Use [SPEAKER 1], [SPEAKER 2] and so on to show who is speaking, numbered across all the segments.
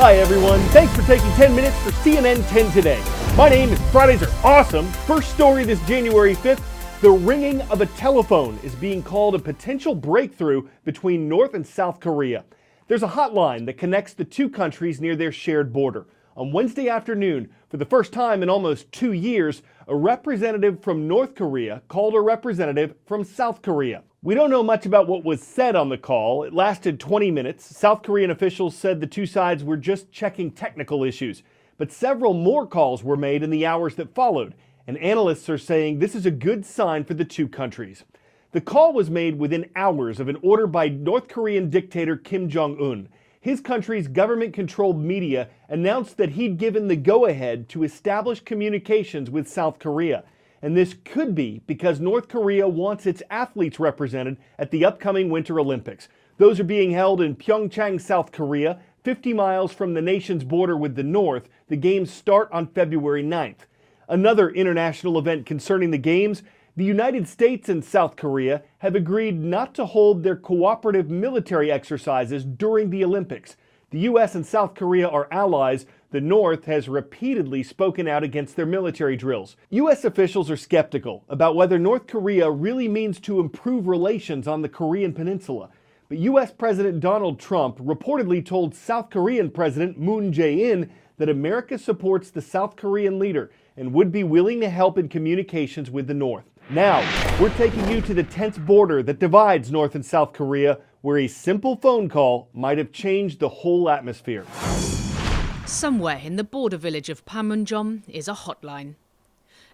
[SPEAKER 1] Hi everyone, thanks for taking 10 minutes for CNN10 today. My name is Fridays Are Awesome. First story this January 5th, the ringing of a telephone is being called a potential breakthrough between North and South Korea. There's a hotline that connects the two countries near their shared border. On Wednesday afternoon, for the first time in almost 2 years, a representative from North Korea called a representative from South Korea. We don't know much about what was said on the call. It lasted 20 minutes. South Korean officials said the two sides were just checking technical issues. But several more calls were made in the hours that followed, and analysts are saying this is a good sign for the two countries. The call was made within hours of an order by North Korean dictator Kim Jong-un. His country's government-controlled media announced that he'd given the go-ahead to establish communications with South Korea. And this could be because North Korea wants its athletes represented at the upcoming Winter Olympics. Those are being held in Pyeongchang, South Korea, 50 miles from the nation's border with the North. The games start on February 9th. Another international event concerning the games, the United States and South Korea have agreed not to hold their cooperative military exercises during the Olympics. The U.S. and South Korea are allies. The North has repeatedly spoken out against their military drills. U.S. officials are skeptical about whether North Korea really means to improve relations on the Korean peninsula. But U.S. President Donald Trump reportedly told South Korean President Moon Jae-in that America supports the South Korean leader and would be willing to help in communications with the North. Now, we're taking you to the tense border that divides North and South Korea, where a simple phone call might have changed the whole atmosphere.
[SPEAKER 2] Somewhere in the border village of Panmunjom is a hotline.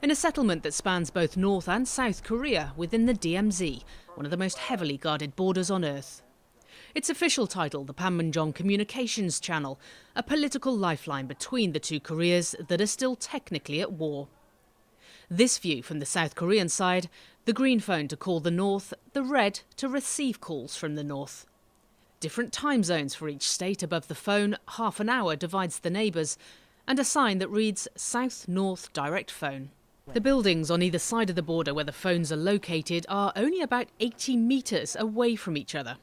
[SPEAKER 2] In a settlement that spans both North and South Korea within the DMZ, one of the most heavily guarded borders on Earth. Its official title, the Panmunjom Communications Channel, a political lifeline between the two Koreas that are still technically at war. This view from the South Korean side, the green phone to call the North, the red to receive calls from the North. Different time zones for each state above the phone, half an hour divides the neighbours, and a sign that reads South-North Direct Phone. The buildings on either side of the border where the phones are located are only about 80 metres away from each other.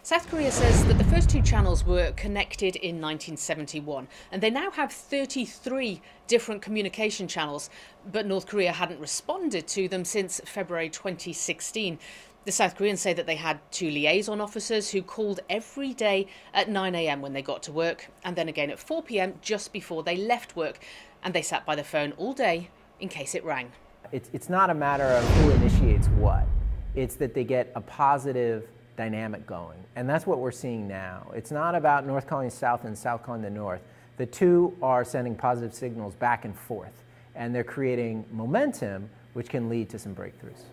[SPEAKER 2] South Korea says that the first two channels were connected in 1971 and they now have 33 different communication channels, but North Korea hadn't responded to them since February 2016. The South Koreans say that they had two liaison officers who called every day at 9 a.m. when they got to work and then again at 4 p.m. just before they left work, and they sat by the phone all day in case it rang.
[SPEAKER 3] It's not a matter of who initiates what. It's that they get a positive dynamic going, and that's what we're seeing now. It's not about North calling South and South calling the North. The two are sending positive signals back and forth, and they're creating momentum which can lead to some breakthroughs.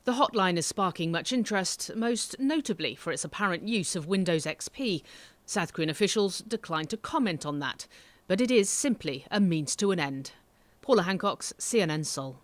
[SPEAKER 2] The hotline is sparking much interest, most notably for its apparent use of Windows XP. South Korean officials declined to comment on that, but it is simply a means to an end. Paula Hancock's CNN Seoul.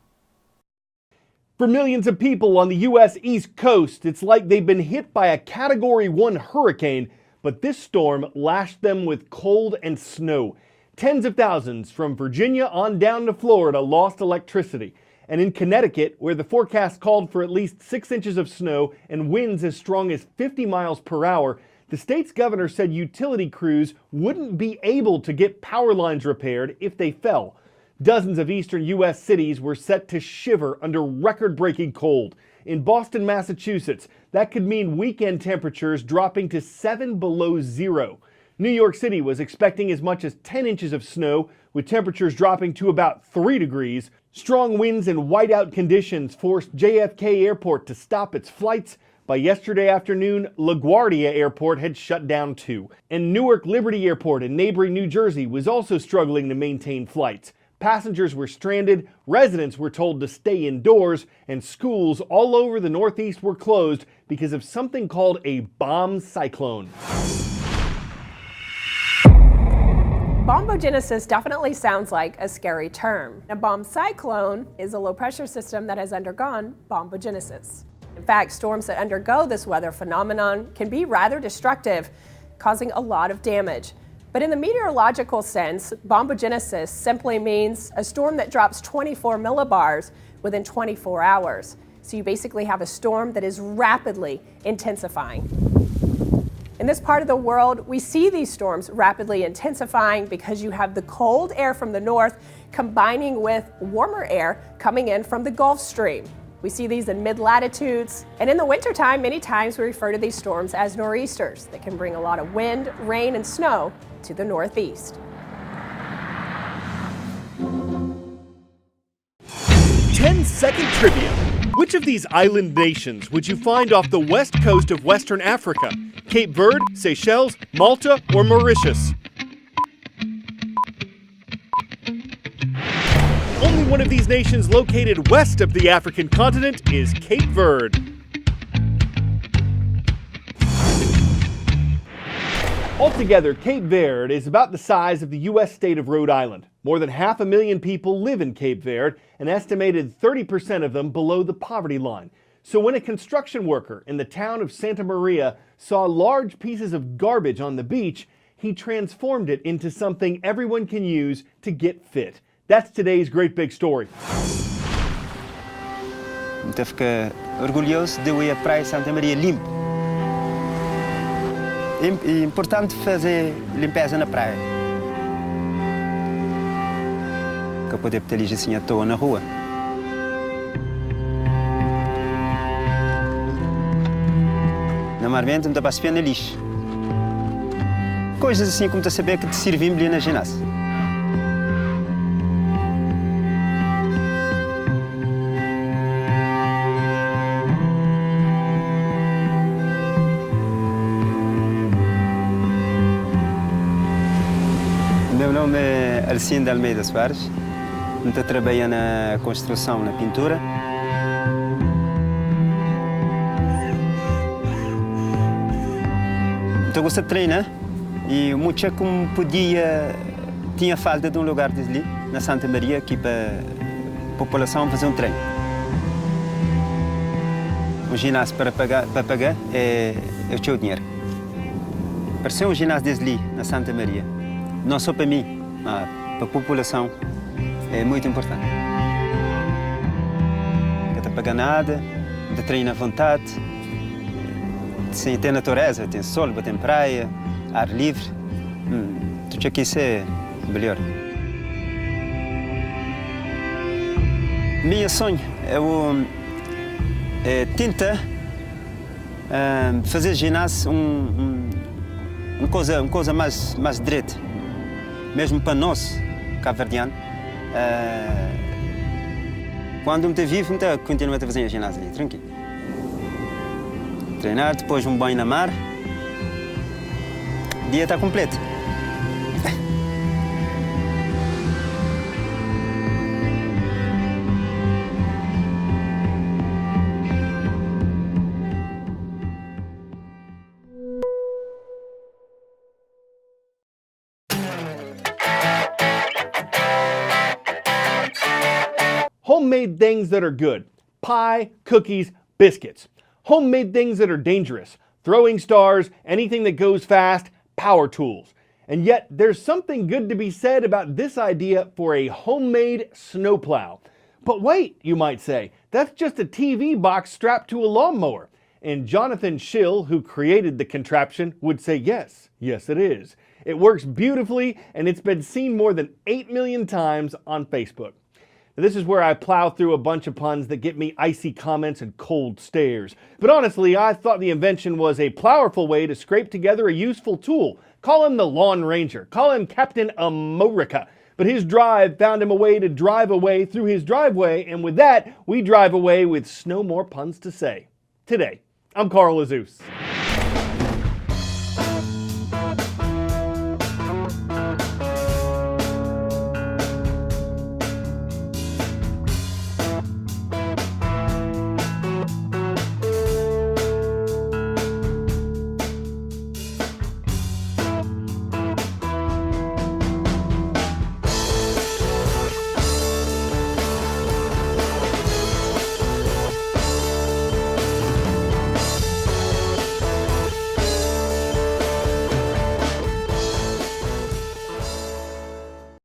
[SPEAKER 1] For millions of people on the U.S. East Coast, it's like they've been hit by a Category 1 hurricane, but this storm lashed them with cold and snow. Tens of thousands from Virginia on down to Florida lost electricity. And in Connecticut, where the forecast called for at least 6 inches of snow and winds as strong as 50 miles per hour, the state's governor said utility crews wouldn't be able to get power lines repaired if they fell. Dozens of eastern U.S. cities were set to shiver under record-breaking cold. In Boston, Massachusetts, that could mean weekend temperatures dropping to 7 below zero. New York City was expecting as much as 10 inches of snow, with temperatures dropping to about 3 degrees. Strong winds and whiteout conditions forced JFK Airport to stop its flights. By yesterday afternoon, LaGuardia Airport had shut down too. And Newark Liberty Airport in neighboring New Jersey was also struggling to maintain flights. Passengers were stranded, residents were told to stay indoors, and schools all over the Northeast were closed because of something called a bomb cyclone.
[SPEAKER 4] Bombogenesis definitely sounds like a scary term. A bomb cyclone is a low-pressure system that has undergone bombogenesis. In fact, storms that undergo this weather phenomenon can be rather destructive, causing a lot of damage. But in the meteorological sense, bombogenesis simply means a storm that drops 24 millibars within 24 hours. So you basically have a storm that is rapidly intensifying. In this part of the world, we see these storms rapidly intensifying because you have the cold air from the north combining with warmer air coming in from the Gulf Stream. We see these in mid-latitudes, and in the wintertime, many times we refer to these storms as nor'easters that can bring a lot of wind, rain, and snow to the northeast.
[SPEAKER 1] 10-second trivia. Which of these island nations would you find off the west coast of Western Africa? Cape Verde, Seychelles, Malta, or Mauritius? Only one of these nations located west of the African continent is Cape Verde. Altogether, Cape Verde is about the size of the U.S. state of Rhode Island. More than 500,000 people live in Cape Verde, an estimated 30% of them below the poverty line. So when a construction worker in the town of Santa Maria saw large pieces of garbage on the beach, he transformed it into something everyone can use to get fit. That's today's great big story.
[SPEAKER 5] Muito ficar orgulhoso de ver a praia Santa Maria limpa. É importante fazer limpeza na praia. Que poder ter lixo assim à toa na rua. Normalmente não dá para se ver no lixo. Coisas assim como tu saber que te servem bem na ginástica. Meu nome é Alcindo Almeida Soares. Estou trabalhando na construção, na pintura. Estou gostando de treinar e muito como podia, tinha falta de lugar desde ali, na Santa Maria, aqui para a população fazer treino. O ginásio para pagar é o teu dinheiro. Para ser ginásio desde ali, na Santa Maria, não só para mim, mas para a população, é muito importante. Não está pagar nada, não treina à vontade, sem ter natureza, tem sol, tem praia, ar livre, tudo aqui é melhor. Meu sonho é tentar fazer ginásio uma coisa mais direita. Mesmo para nós, cabo-verdianos, quando me vivo, me continuo a fazer ginásio ali, tranquilo. Treinar, depois banho na mar, o dia está completo.
[SPEAKER 1] Homemade things that are good. Pie, cookies, biscuits. Homemade things that are dangerous. Throwing stars, anything that goes fast, power tools. And yet, there's something good to be said about this idea for a homemade snowplow. But wait, you might say, that's just a TV box strapped to a lawnmower. And Jonathan Schill, who created the contraption, would say yes, it is. It works beautifully, and it's been seen more than 8 million times on Facebook. Now, this is where I plow through a bunch of puns that get me icy comments and cold stares. But honestly, I thought the invention was a powerful way to scrape together a useful tool. Call him the Lawn Ranger. Call him Captain America. But his drive found him a way to drive away through his driveway, and with that, we drive away with no more puns to say. Today, I'm Carl Azus.